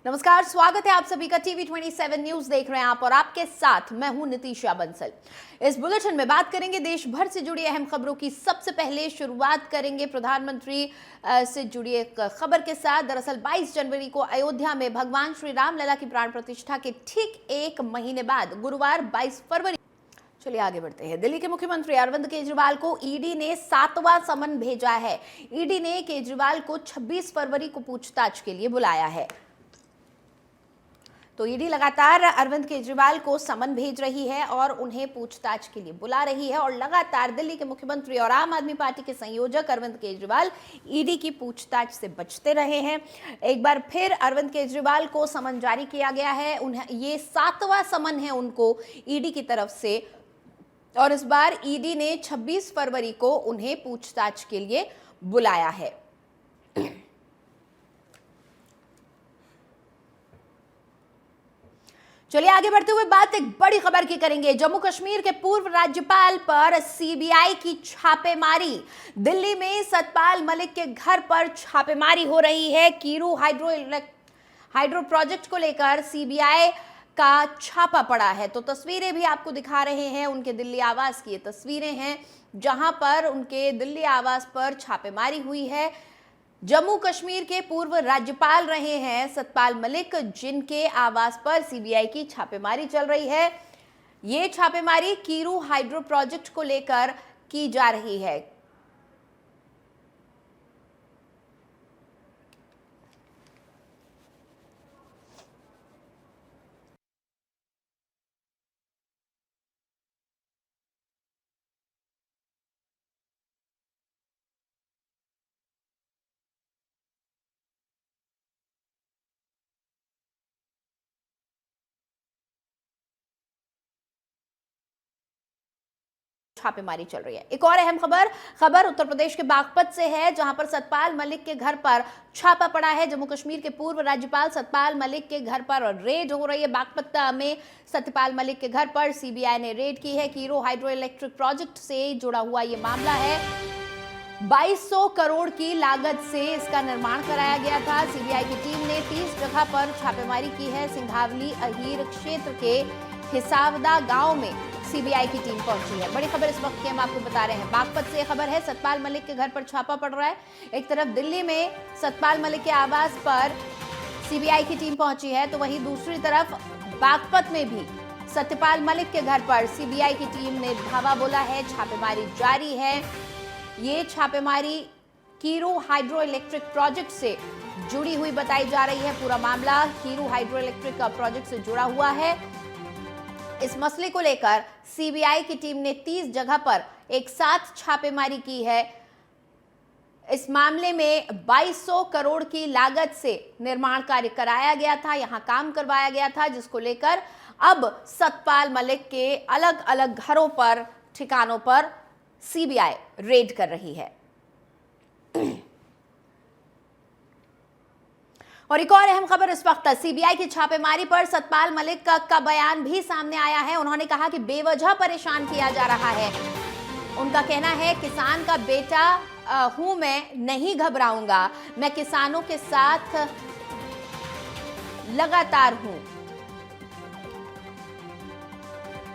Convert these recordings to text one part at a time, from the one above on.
नमस्कार, स्वागत है आप सभी का टीवी 27 न्यूज देख रहे हैं आप और आपके साथ मैं हूं नितिशा बंसल। इस बुलेटिन में बात करेंगे देश भर से जुड़ी अहम खबरों की। सबसे पहले शुरुआत करेंगे प्रधानमंत्री से जुड़ी एक खबर के साथ। दरअसल 22 जनवरी को अयोध्या में भगवान श्री राम लला की प्राण प्रतिष्ठा के ठीक एक महीने बाद गुरुवार 22 फरवरी। चलिए आगे बढ़ते हैं। दिल्ली के मुख्यमंत्री अरविंद केजरीवाल को ईडी ने 7वां समन भेजा है। ईडी ने केजरीवाल को 26 फरवरी को पूछताछ के लिए बुलाया है। तो ईडी लगातार अरविंद केजरीवाल को समन भेज रही है और उन्हें पूछताछ के लिए बुला रही है और लगातार दिल्ली के मुख्यमंत्री और आम आदमी पार्टी के संयोजक अरविंद केजरीवाल ईडी की पूछताछ से बचते रहे हैं। एक बार फिर अरविंद केजरीवाल को समन जारी किया गया है। उन्हें ये 7वां समन है उनको ईडी की तरफ से और इस बार ईडी ने 26 फरवरी को उन्हें पूछताछ के लिए बुलाया है। चलिए आगे बढ़ते हुए बात एक बड़ी खबर की करेंगे। जम्मू कश्मीर के पूर्व राज्यपाल पर सीबीआई की छापेमारी। दिल्ली में सतपाल मलिक के घर पर छापेमारी हो रही है। कीरू हाइड्रो प्रोजेक्ट को लेकर सीबीआई का छापा पड़ा है। तो तस्वीरें भी आपको दिखा रहे हैं, उनके दिल्ली आवास की ये तस्वीरें हैं जहां पर उनके दिल्ली आवास पर छापेमारी हुई है। जम्मू कश्मीर के पूर्व राज्यपाल रहे हैं सतपाल मलिक, जिनके आवास पर सीबीआई की छापेमारी चल रही है। ये छापेमारी कीरू हाइड्रो प्रोजेक्ट को लेकर की जा रही है। छापेमारी चल रही है। एक और अहम खबर उत्तर प्रदेश के बागपत से है, जहां पर सतपाल मलिक के घर पर छापा पड़ा है। जम्मू कश्मीर के पूर्व राज्यपाल सतपाल मलिक के घर पर रेड हो रही है। बागपत में सतपाल मलिक के घर पर सीबीआई ने रेड की है। कीरो हाइड्रो इलेक्ट्रिक प्रोजेक्ट से जुड़ा हुआ ये मामला है। 2200 करोड़ की लागत से इसका निर्माण कराया गया था। सीबीआई की टीम ने 30 जगह पर छापेमारी की है। सिंघावली अहीर क्षेत्र के हिसावदा गांव में सीबीआई की टीम पहुंची है। बड़ी खबर इस वक्त की हम आपको बता रहे हैं। बागपत से खबर है, सतपाल मलिक के घर पर छापा पड़ रहा है। एक तरफ दिल्ली में सतपाल मलिक के आवास पर सीबीआई की टीम पहुंची है, तो वहीं दूसरी तरफ बागपत में भी सतपाल मलिक के घर पर सीबीआई की टीम ने धावा बोला है। छापेमारी जारी है। ये छापेमारी कीरू हाइड्रो इलेक्ट्रिक प्रोजेक्ट से जुड़ी हुई बताई जा रही है। पूरा मामला कीरू हाइड्रो इलेक्ट्रिक प्रोजेक्ट से जुड़ा हुआ है। इस मसले को लेकर सीबीआई की टीम ने 30 जगह पर एक साथ छापेमारी की है। इस मामले में 2200 करोड़ की लागत से निर्माण कार्य कराया गया था, यहां काम करवाया गया था, जिसको लेकर अब सतपाल मलिक के अलग अलग घरों पर, ठिकानों पर सीबीआई रेड कर रही है। और एक और अहम खबर इस वक्त, सीबीआई की छापेमारी पर सतपाल मलिक का बयान भी सामने आया है। उन्होंने कहा कि बेवजह परेशान किया जा रहा है। उनका कहना है, किसान का बेटा हूं मैं, नहीं घबराऊंगा, मैं किसानों के साथ लगातार हूं।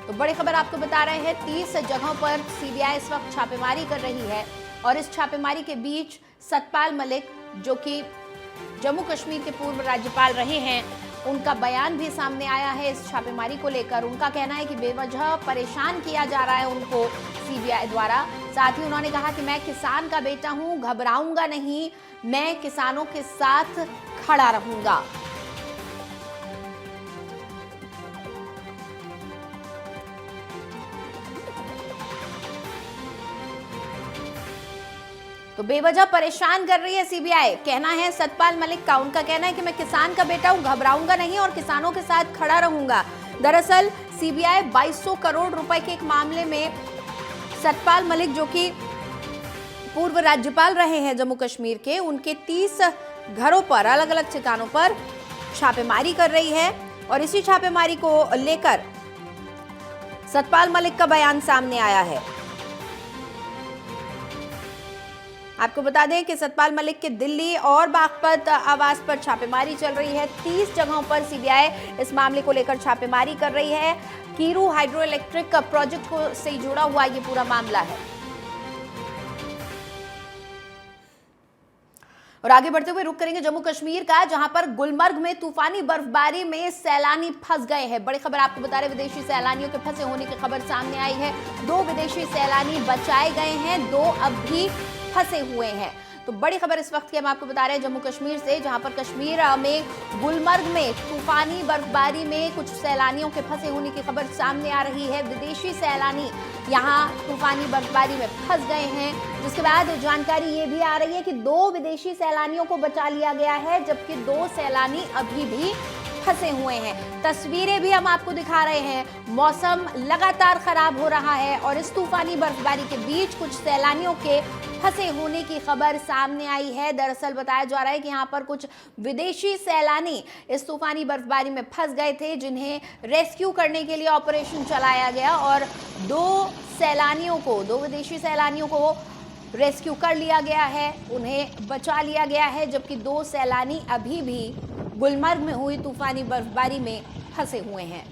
तो बड़ी खबर आपको बता रहे हैं, 30 जगहों पर सीबीआई इस वक्त छापेमारी कर रही है और इस छापेमारी के बीच सतपाल मलिक, जो कि जम्मू कश्मीर के पूर्व राज्यपाल रहे हैं, उनका बयान भी सामने आया है इस छापेमारी को लेकर। उनका कहना है कि बेवजह परेशान किया जा रहा है उनको सीबीआई द्वारा। साथ ही उन्होंने कहा कि मैं किसान का बेटा हूं, घबराऊंगा नहीं, मैं किसानों के साथ खड़ा रहूंगा। तो बेवजह परेशान कर रही है सीबीआई, कहना है सतपाल मलिक का। उनका कहना है कि मैं किसान का बेटा हूं, घबराऊंगा नहीं और किसानों के साथ खड़ा रहूंगा। दरअसल सीबीआई 2200 करोड़ रुपए के एक मामले में सतपाल मलिक, जो कि पूर्व राज्यपाल रहे हैं जम्मू कश्मीर के, उनके 30 घरों पर, अलग अलग ठिकानों पर छापेमारी कर रही है और इसी छापेमारी को लेकर सतपाल मलिक का बयान सामने आया है। आपको बता दें कि सतपाल मलिक के दिल्ली और बागपत आवास पर छापेमारी चल रही है। 30 जगहों पर सीबीआई इस मामले को लेकर छापेमारी कर रही है। कीरू हाइड्रो इलेक्ट्रिक प्रोजेक्ट से जुड़ा हुआ ये पूरा मामला है। और आगे बढ़ते हुए रुक करेंगे जम्मू कश्मीर का, जहां पर गुलमर्ग में तूफानी बर्फबारी में सैलानी फंस गए हैं। बड़ी खबर आपको बता रहे, विदेशी सैलानियों के फंसे होने की खबर सामने आई है। 2 विदेशी सैलानी बचाए गए हैं, 2 अब भी फंसे हुए हैं। तो बड़ी खबर इस वक्त की हम आपको बता रहे हैं जम्मू कश्मीर से, जहां पर कश्मीर में गुलमर्ग में तूफानी बर्फबारी में कुछ सैलानियों के फंसे होने की खबर सामने आ रही है। विदेशी सैलानी यहां तूफानी बर्फबारी में फंस गए हैं, जिसके बाद जानकारी ये भी आ रही है कि 2 विदेशी सैलानियों को बचा लिया गया है, जबकि 2 सैलानी अभी भी फंसे हुए हैं। तस्वीरें भी हम आपको दिखा रहे हैं। मौसम लगातार खराब हो रहा है और इस तूफानी बर्फबारी के बीच कुछ सैलानियों के फंसे होने की खबर सामने आई है। दरअसल बताया जा रहा है कि यहाँ पर कुछ विदेशी सैलानी इस तूफानी बर्फबारी में फंस गए थे, जिन्हें रेस्क्यू करने के लिए ऑपरेशन चलाया गया और 2 विदेशी सैलानियों को रेस्क्यू कर लिया गया है, उन्हें बचा लिया गया है, जबकि 2 सैलानी अभी भी गुलमर्ग में हुई तूफानी बर्फबारी में फंसे हुए हैं।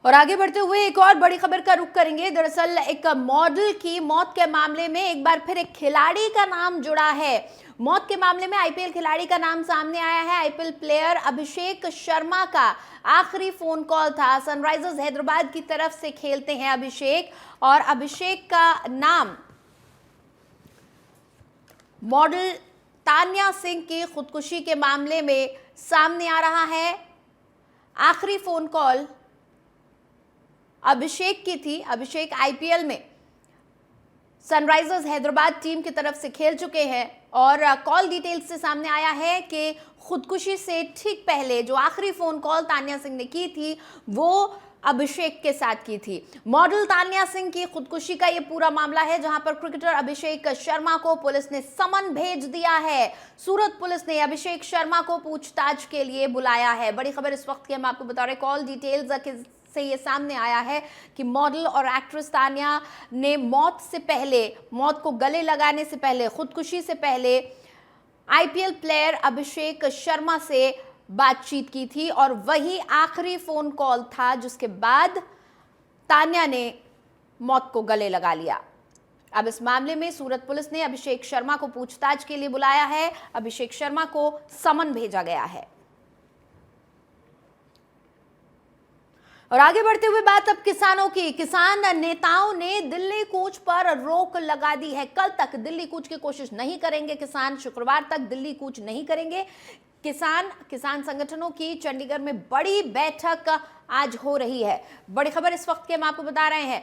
और आगे बढ़ते हुए एक और बड़ी खबर का रुख करेंगे। दरअसल एक मॉडल की मौत के मामले में एक बार फिर एक खिलाड़ी का नाम जुड़ा है। मौत के मामले में आईपीएल खिलाड़ी का नाम सामने आया है। आईपीएल प्लेयर अभिषेक शर्मा का आखिरी फोन कॉल था। सनराइजर्स हैदराबाद की तरफ से खेलते हैं अभिषेक, और अभिषेक का नाम मॉडल तान्या सिंह की खुदकुशी के मामले में सामने आ रहा है। आखिरी फोन कॉल अभिषेक की थी। अभिषेक आईपीएल में सनराइजर्स हैदराबाद टीम की तरफ से खेल चुके हैं और कॉल डिटेल्स से सामने आया है कि खुदकुशी से ठीक पहले जो आखिरी फोन कॉल तान्या सिंह ने की थी वो अभिषेक के साथ की थी। मॉडल तान्या सिंह की खुदकुशी का ये पूरा मामला है, जहां पर क्रिकेटर अभिषेक शर्मा को पुलिस ने समन भेज दिया है। सूरत पुलिस ने अभिषेक शर्मा को पूछताछ के लिए बुलाया है। बड़ी खबर इस वक्त की हम आपको बता रहे, कॉल डिटेल्स से ये सामने आया है कि मॉडल और एक्ट्रेस तान्या ने मौत को गले लगाने से पहले, खुदकुशी से पहले आईपीएल प्लेयर अभिषेक शर्मा से बातचीत की थी और वही आखिरी फोन कॉल था जिसके बाद तान्या ने मौत को गले लगा लिया। अब इस मामले में सूरत पुलिस ने अभिषेक शर्मा को पूछताछ के लिए बुलाया है। अभिषेक शर्मा को समन भेजा गया है। और आगे बढ़ते हुए बात अब किसानों की। किसान नेताओं ने दिल्ली कूच पर रोक लगा दी है। कल तक दिल्ली कूच की कोशिश नहीं करेंगे किसान, शुक्रवार तक दिल्ली कूच नहीं करेंगे किसान संगठनों की चंडीगढ़ में बड़ी बैठक आज हो रही है। बड़ी खबर इस वक्त के हम आपको बता रहे हैं,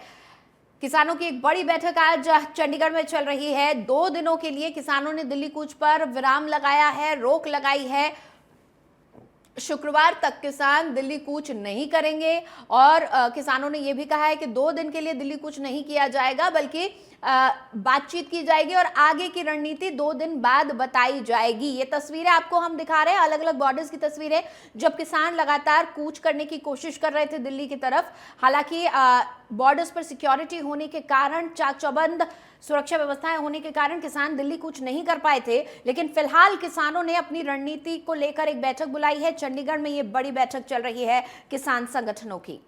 किसानों की एक बड़ी बैठक आज चंडीगढ़ में चल रही है। 2 दिनों के लिए किसानों ने दिल्ली कूच पर विराम लगाया है, रोक लगाई है। शुक्रवार तक किसान दिल्ली कूच नहीं करेंगे और किसानों ने यह भी कहा है कि 2 दिन के लिए दिल्ली कूच नहीं किया जाएगा, बल्कि बातचीत की जाएगी और आगे की रणनीति 2 दिन बाद बताई जाएगी। ये तस्वीरें आपको हम दिखा रहे हैं, अलग अलग बॉर्डर्स की तस्वीरें, जब किसान लगातार कूच करने की कोशिश कर रहे थे दिल्ली की तरफ। हालांकि बॉर्डर्स पर सिक्योरिटी होने के कारण, चाक चौबंद सुरक्षा व्यवस्थाएं होने के कारण किसान दिल्ली कूच नहीं कर पाए थे, लेकिन फिलहाल किसानों ने अपनी रणनीति को लेकर एक बैठक बुलाई है। चंडीगढ़ में ये बड़ी बैठक चल रही है किसान संगठनों की।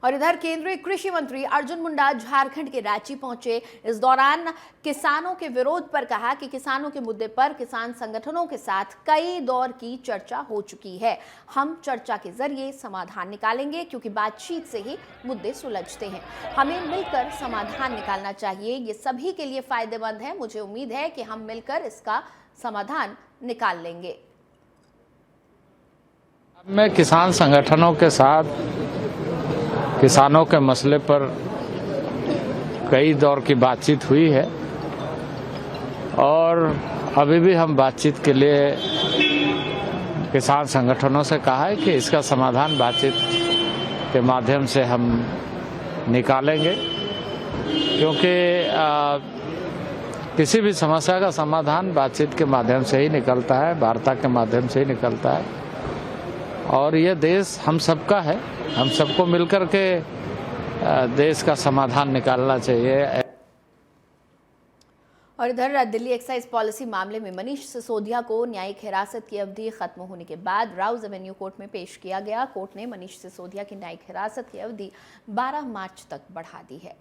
और इधर केंद्रीय कृषि मंत्री अर्जुन मुंडा झारखंड के रांची पहुंचे। इस दौरान किसानों के विरोध पर कहा कि किसानों के मुद्दे पर किसान संगठनों के साथ कई दौर की चर्चा हो चुकी है। हम चर्चा के जरिए समाधान निकालेंगे, क्योंकि बातचीत से ही मुद्दे सुलझते हैं। हमें मिलकर समाधान निकालना चाहिए, ये सभी के लिए फायदेमंद है। मुझे उम्मीद है कि हम मिलकर इसका समाधान निकाल लेंगे। मैं किसान संगठनों के साथ किसानों के मसले पर कई दौर की बातचीत हुई है और अभी भी हम बातचीत के लिए किसान संगठनों से कहा है कि इसका समाधान बातचीत के माध्यम से हम निकालेंगे, क्योंकि किसी भी समस्या का समाधान बातचीत के माध्यम से ही निकलता है, वार्ता के माध्यम से ही निकलता है। और ये देश हम सबका है, हम सबको मिलकर के देश का समाधान निकालना चाहिए। और इधर दिल्ली एक्साइज पॉलिसी मामले में मनीष सिसोदिया को न्यायिक हिरासत की अवधि खत्म होने के बाद राउज एवेन्यू कोर्ट में पेश किया गया। कोर्ट ने मनीष सिसोदिया की न्यायिक हिरासत की अवधि 12 मार्च तक बढ़ा दी है।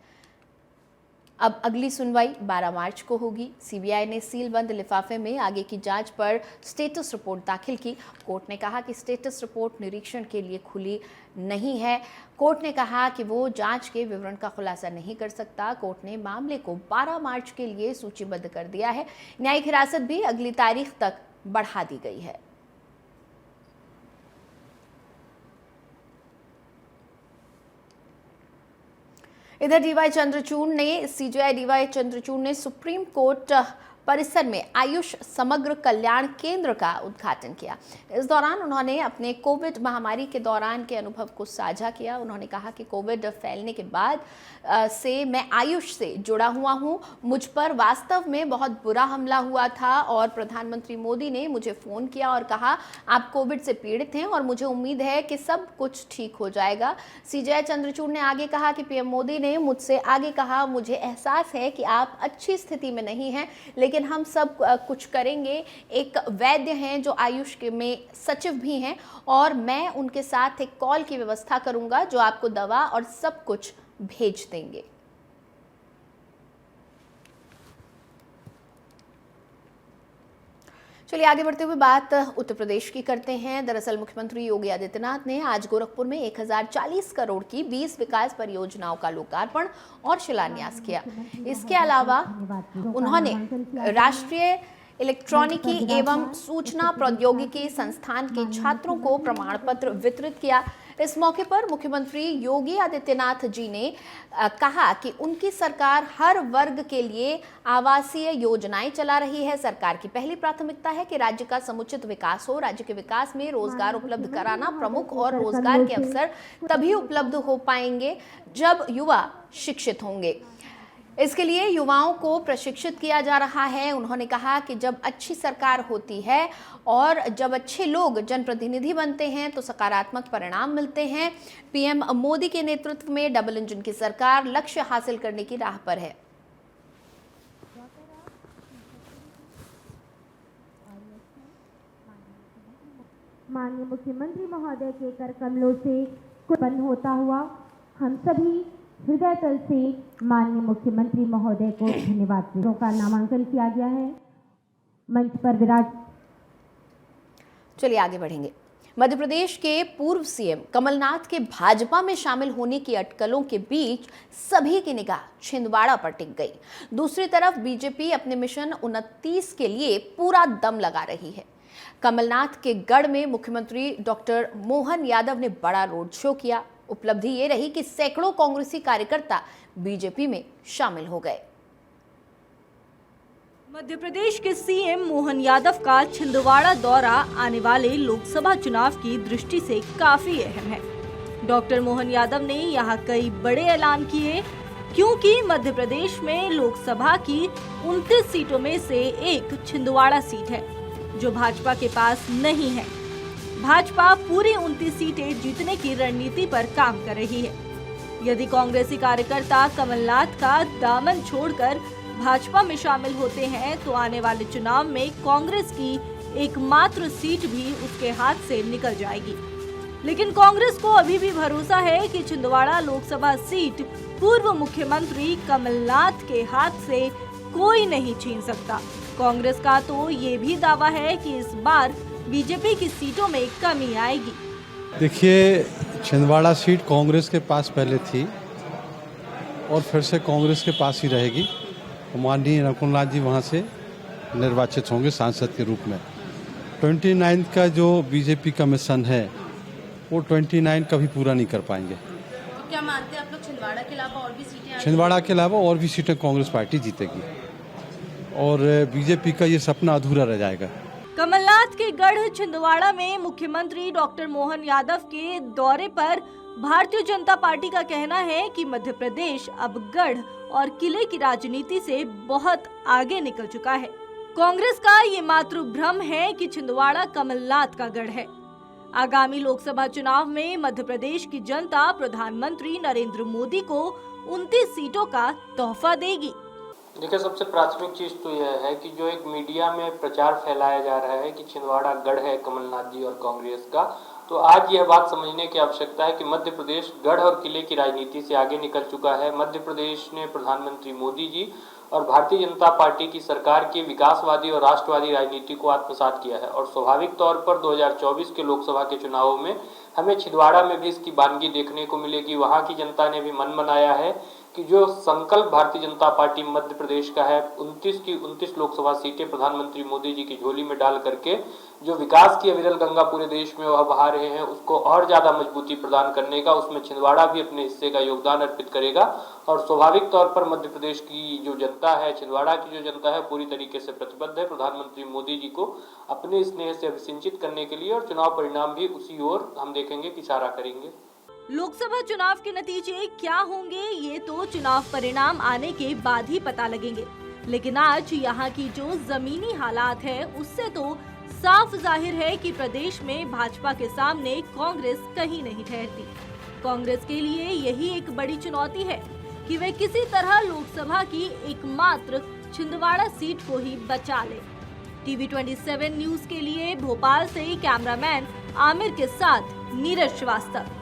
अब अगली सुनवाई 12 मार्च को होगी। सीबीआई ने सीलबंद लिफाफे में आगे की जांच पर स्टेटस रिपोर्ट दाखिल की। कोर्ट ने कहा कि स्टेटस रिपोर्ट निरीक्षण के लिए खुली नहीं है। कोर्ट ने कहा कि वो जांच के विवरण का खुलासा नहीं कर सकता। कोर्ट ने मामले को 12 मार्च के लिए सूचीबद्ध कर दिया है। न्यायिक हिरासत भी अगली तारीख तक बढ़ा दी गई है। इधर डीवाई चंद्रचूड़ ने सीजेआई डीवाई चंद्रचूड़ ने सुप्रीम कोर्ट परिसर में आयुष समग्र कल्याण केंद्र का उद्घाटन किया। इस दौरान उन्होंने अपने कोविड महामारी के दौरान के अनुभव को साझा किया। उन्होंने कहा कि कोविड फैलने के बाद से मैं आयुष से जुड़ा हुआ हूं। मुझ पर वास्तव में बहुत बुरा हमला हुआ था और प्रधानमंत्री मोदी ने मुझे फ़ोन किया और कहा आप कोविड से पीड़ित हैं और मुझे उम्मीद है कि सब कुछ ठीक हो जाएगा। सीजेआई चंद्रचूड़ ने आगे कहा कि पीएम मोदी ने मुझसे आगे कहा मुझे एहसास है कि आप अच्छी स्थिति में नहीं हैं, लेकिन हम सब कुछ करेंगे। एक वैद्य हैं जो आयुष के में सचिव भी हैं और मैं उनके साथ एक कॉल की व्यवस्था करूंगा जो आपको दवा और सब कुछ भेज देंगे। चलिए आगे बढ़ते हुए बात उत्तर प्रदेश की करते हैं। दरअसल मुख्यमंत्री योगी आदित्यनाथ ने आज गोरखपुर में 1040 करोड़ की 20 विकास परियोजनाओं का लोकार्पण और शिलान्यास किया। इसके अलावा उन्होंने राष्ट्रीय इलेक्ट्रॉनिकी एवं सूचना प्रौद्योगिकी संस्थान के छात्रों को प्रमाण पत्र वितरित किया। इस मौके पर मुख्यमंत्री योगी आदित्यनाथ जी ने कहा कि उनकी सरकार हर वर्ग के लिए आवासीय योजनाएं चला रही है। सरकार की पहली प्राथमिकता है कि राज्य का समुचित विकास हो। राज्य के विकास में रोजगार उपलब्ध कराना प्रमुख और रोजगार के अवसर तभी उपलब्ध हो पाएंगे जब युवा शिक्षित होंगे। इसके लिए युवाओं को प्रशिक्षित किया जा रहा है। उन्होंने कहा कि जब अच्छी सरकार होती है और जब अच्छे लोग जनप्रतिनिधि बनते हैं तो सकारात्मक परिणाम मिलते हैं। पीएम मोदी के नेतृत्व में डबल इंजन की सरकार लक्ष्य हासिल करने की राह पर है। माननीय मुख्यमंत्री महोदय के कर कमलों से उत्पन्न होता हुआ हम सभी हृदय तल से माननीय मुख्यमंत्री महोदय को धन्यवाद का नामांकन किया गया है। मंच पर विराज। चलिए आगे बढ़ेंगे। मध्य प्रदेश के पूर्व सीएम कमलनाथ के भाजपा में शामिल होने की अटकलों के बीच सभी की निगाह छिंदवाड़ा पर टिक गई। दूसरी तरफ बीजेपी अपने मिशन 29 के लिए पूरा दम लगा रही है। कमलनाथ के गढ़ में मुख्यमंत्री डॉक्टर मोहन यादव ने बड़ा रोड शो किया। उपलब्धि ये रही कि सैकड़ों कांग्रेसी कार्यकर्ता बीजेपी में शामिल हो गए। मध्य प्रदेश के सीएम मोहन यादव का छिंदवाड़ा दौरा आने वाले लोकसभा चुनाव की दृष्टि से काफी अहम है। डॉक्टर मोहन यादव ने यहाँ कई बड़े ऐलान किए, क्योंकि मध्य प्रदेश में लोकसभा की 29 सीटों में से एक छिंदवाड़ा सीट है जो भाजपा के पास नहीं है। भाजपा पूरी 29 सीटें जीतने की रणनीति पर काम कर रही है। यदि कांग्रेसी कार्यकर्ता कमलनाथ का दामन छोड़कर भाजपा में शामिल होते हैं तो आने वाले चुनाव में कांग्रेस की एकमात्र सीट भी उसके हाथ से निकल जाएगी। लेकिन कांग्रेस को अभी भी भरोसा है कि छिंदवाड़ा लोकसभा सीट पूर्व मुख्यमंत्री कमलनाथ के हाथ से कोई नहीं छीन सकता। कांग्रेस का तो ये भी दावा है कि इस बार बीजेपी की सीटों में कमी आएगी। देखिए, छिंदवाड़ा सीट कांग्रेस के पास पहले थी और फिर से कांग्रेस के पास ही रहेगी। माननीय नकुलनाथ जी वहाँ से निर्वाचित होंगे सांसद के रूप में। 29 का जो बीजेपी का मिशन है वो 29 कभी पूरा नहीं कर पाएंगे। तो क्या मानते हैं आप लोग छिंदवाड़ा के अलावा और भी सीटें? छिंदवाड़ा के अलावा और भी सीटें कांग्रेस पार्टी जीतेगी और बीजेपी का ये सपना अधूरा रह जाएगा। कमलनाथ के गढ़ छिंदवाड़ा में मुख्यमंत्री डॉक्टर मोहन यादव के दौरे पर भारतीय जनता पार्टी का कहना है कि मध्य प्रदेश अब गढ़ और किले की राजनीति से बहुत आगे निकल चुका है। कांग्रेस का ये मात्र भ्रम है कि छिंदवाड़ा कमलनाथ का गढ़ है। आगामी लोकसभा चुनाव में मध्य प्रदेश की जनता प्रधानमंत्री नरेंद्र मोदी को 29 सीटों का तोहफा देगी। देखिए, सबसे प्राथमिक चीज़ तो यह है कि जो एक मीडिया में प्रचार फैलाया जा रहा है कि छिंदवाड़ा गढ़ है कमलनाथ जी और कांग्रेस का, तो आज यह बात समझने की आवश्यकता है कि मध्य प्रदेश गढ़ और किले की राजनीति से आगे निकल चुका है। मध्य प्रदेश ने प्रधानमंत्री मोदी जी और भारतीय जनता पार्टी की सरकार की विकासवादी और राष्ट्रवादी राजनीति को आत्मसात किया है और स्वाभाविक तौर पर 2024 के लोकसभा के चुनावों में हमें छिंदवाड़ा में भी इसकी बानगी देखने को मिलेगी। वहाँ की जनता ने भी मन बनाया है कि जो संकल्प भारतीय जनता पार्टी मध्य प्रदेश का है 29 की 29 लोकसभा सीटें प्रधानमंत्री मोदी जी की झोली में डाल करके जो विकास की अविरल गंगा पूरे देश में वह बहा रहे हैं, उसको और ज़्यादा मजबूती प्रदान करने का, उसमें छिंदवाड़ा भी अपने हिस्से का योगदान अर्पित करेगा। और स्वाभाविक तौर पर मध्य प्रदेश की जो जनता है, छिंदवाड़ा की जो जनता है, पूरी तरीके से प्रतिबद्ध है प्रधानमंत्री मोदी जी को अपने स्नेह से अभिसिंचित करने के लिए और चुनाव परिणाम भी उसी ओर हम देखेंगे कि इशारा करेंगे। लोकसभा चुनाव के नतीजे क्या होंगे ये तो चुनाव परिणाम आने के बाद ही पता लगेंगे, लेकिन आज यहाँ की जो जमीनी हालात है उससे तो साफ जाहिर है कि प्रदेश में भाजपा के सामने कांग्रेस कहीं नहीं ठहरती। कांग्रेस के लिए यही एक बड़ी चुनौती है कि वे किसी तरह लोकसभा की एकमात्र छिंदवाड़ा सीट को ही बचा ले। टीवी 27 न्यूज के लिए भोपाल से कैमरामैन आमिर के साथ नीरज श्रीवास्तव।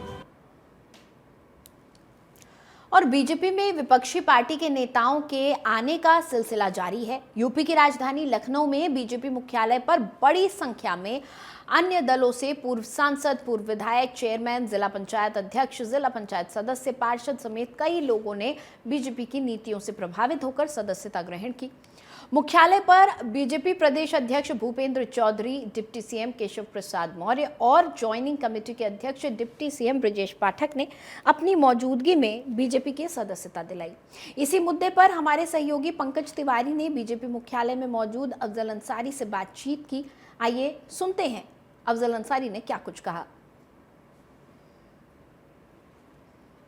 और बीजेपी में विपक्षी पार्टी के नेताओं के आने का सिलसिला जारी है। यूपी की राजधानी लखनऊ में बीजेपी मुख्यालय पर बड़ी संख्या में अन्य दलों से पूर्व सांसद, पूर्व विधायक, चेयरमैन, जिला पंचायत अध्यक्ष, जिला पंचायत सदस्य, पार्षद समेत कई लोगों ने बीजेपी की नीतियों से प्रभावित होकर सदस्यता ग्रहण की। मुख्यालय पर बीजेपी प्रदेश अध्यक्ष भूपेंद्र चौधरी, डिप्टी सीएम केशव प्रसाद मौर्य और ज्वाइनिंग कमेटी के अध्यक्ष डिप्टी सीएम ब्रजेश पाठक ने अपनी मौजूदगी में बीजेपी की सदस्यता दिलाई। इसी मुद्दे पर हमारे सहयोगी पंकज तिवारी ने बीजेपी मुख्यालय में मौजूद अफजल अंसारी से बातचीत की। आइए सुनते हैं अफजल अंसारी ने क्या कुछ कहा।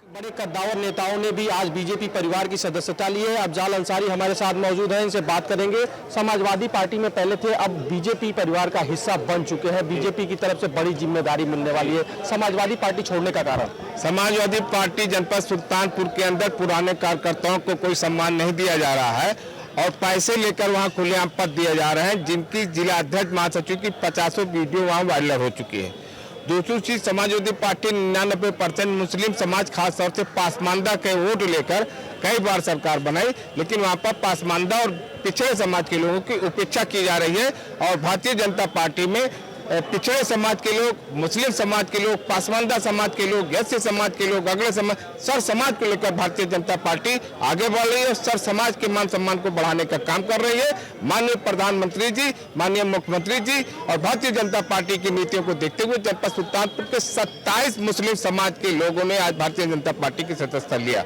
बड़े कद्दावर नेताओं ने भी आज बीजेपी परिवार की सदस्यता ली है। अफजल अंसारी हमारे साथ मौजूद हैं, इनसे बात करेंगे। समाजवादी पार्टी में पहले थे, अब बीजेपी परिवार का हिस्सा बन चुके हैं। बीजेपी की तरफ से बड़ी जिम्मेदारी मिलने वाली है। समाजवादी पार्टी छोड़ने का कारण? समाजवादी पार्टी जनपद सुल्तानपुर के अंदर पुराने कार्यकर्ताओं को कोई सम्मान नहीं दिया जा रहा है और पैसे लेकर वहां खुलेआम पद दिए जा रहे हैं, जिनकी जिला अध्यक्ष महासचिव की 50 वीडियो वहां वायरल हो चुकी है। दूसरी चीज, समाजवादी पार्टी 99% मुस्लिम समाज खास तौर से पासमानदा के वोट लेकर कई बार सरकार बनाई, लेकिन वहां पर पासमानदा और पिछड़े समाज के लोगों की उपेक्षा की जा रही है। और भारतीय जनता पार्टी में पिछड़े समाज के लोग, मुस्लिम समाज के लोग, पासमानदा समाज के लोग, एससी समाज के लोग, अगले समाज, सर समाज को लेकर भारतीय जनता पार्टी आगे बढ़ रही है और सर समाज के मान सम्मान को बढ़ाने का काम कर रही है। माननीय प्रधानमंत्री जी, माननीय मुख्यमंत्री जी और भारतीय जनता पार्टी की नीतियों को देखते हुए जनपद सुल्तानपुर के 27 मुस्लिम समाज के लोगों ने आज भारतीय जनता पार्टी की सदस्यता लिया।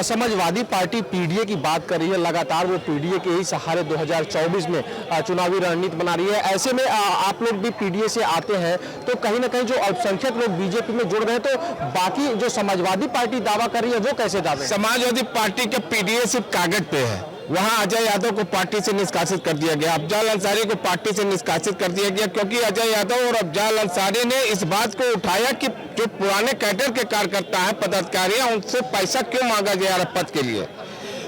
समाजवादी पार्टी पीडीए की बात कर रही है, लगातार वो पीडीए के ही सहारे 2024 में चुनावी रणनीति बना रही है। ऐसे में आप लोग भी पीडीए से आते हैं, तो कहीं ना कहीं जो अल्पसंख्यक लोग बीजेपी में जुड़ रहे हैं, तो बाकी जो समाजवादी पार्टी दावा कर रही है वो कैसे दावे? समाजवादी पार्टी के पीडीए सिर्फ कागज पे है। वहां अजय यादव को पार्टी से निष्कासित कर दिया गया, अफजल अंसारी को पार्टी से निष्कासित कर दिया गया, क्योंकि अजय यादव और अफजल अंसारी ने इस बात को उठाया कि जो पुराने कैडर के कार्यकर्ता हैं, पदाधिकारी हैं, उनसे पैसा क्यों मांगा जा रहा है पद के लिए।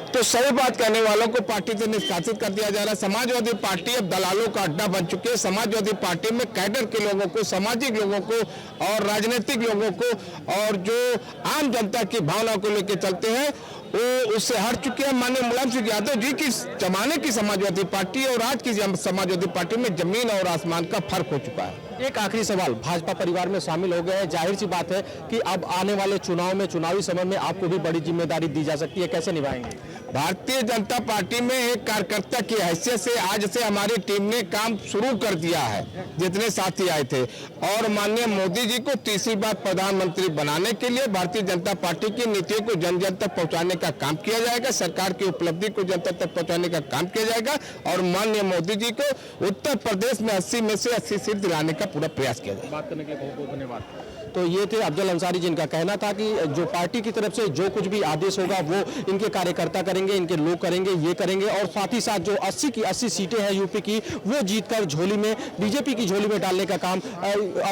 तो सही बात कहने वालों को पार्टी से निष्कासित कर दिया जा रहा है। समाजवादी पार्टी अब दलालों का अड्डा बन चुकी है। समाजवादी पार्टी में कैडर के लोगों को, सामाजिक लोगों को और राजनीतिक लोगों को और जो आम जनता की भावना को लेकर चलते हैं वो उससे हट चुके हैं। माननीय मुलायम सिंह यादव जी की जमाने की समाजवादी पार्टी और आज की समाजवादी पार्टी में जमीन और आसमान का फर्क हो चुका है। एक आखिरी सवाल, भाजपा परिवार में शामिल हो गए हैं, जाहिर सी बात है कि अब आने वाले चुनाव में, चुनावी समय में आपको भी बड़ी जिम्मेदारी दी जा सकती है, कैसे निभाएंगे? भारतीय जनता पार्टी में एक कार्यकर्ता की हैसियत से आज से हमारी टीम ने काम शुरू कर दिया है, जितने साथी आए थे। और माननीय मोदी जी को तीसरी बार प्रधानमंत्री बनाने के लिए भारतीय जनता पार्टी की नीतियों को जन जन तक पहुंचाने का काम किया जाएगा, सरकार की उपलब्धि को जनता तक पहुंचाने का काम किया जाएगा और माननीय मोदी जी को उत्तर प्रदेश में 80 में से 80 सीट दिलाने का पूरा प्रयास किया जाएगा। बात करने के लिए बहुत बहुत धन्यवाद। तो ये थे अफजल अंसारी, जिनका कहना था कि जो पार्टी की तरफ से जो कुछ भी आदेश होगा वो इनके कार्यकर्ता करेंगे, इनके लोग करेंगे, ये करेंगे, और साथ ही साथ जो 80 की 80 सीटें हैं यूपी की, वो जीतकर झोली में, बीजेपी की झोली में डालने का काम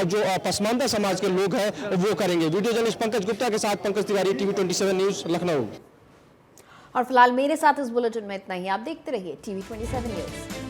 जो पसमानदा समाज के लोग हैं वो करेंगे। वीडियो जर्नलिस्ट पंकज गुप्ता के साथ पंकज तिवारी, टीवी 27 न्यूज, लखनऊ। और फिलहाल मेरे साथ इस बुलेटिन में इतना ही। आप देखते रहिए टीवी 27 न्यूज।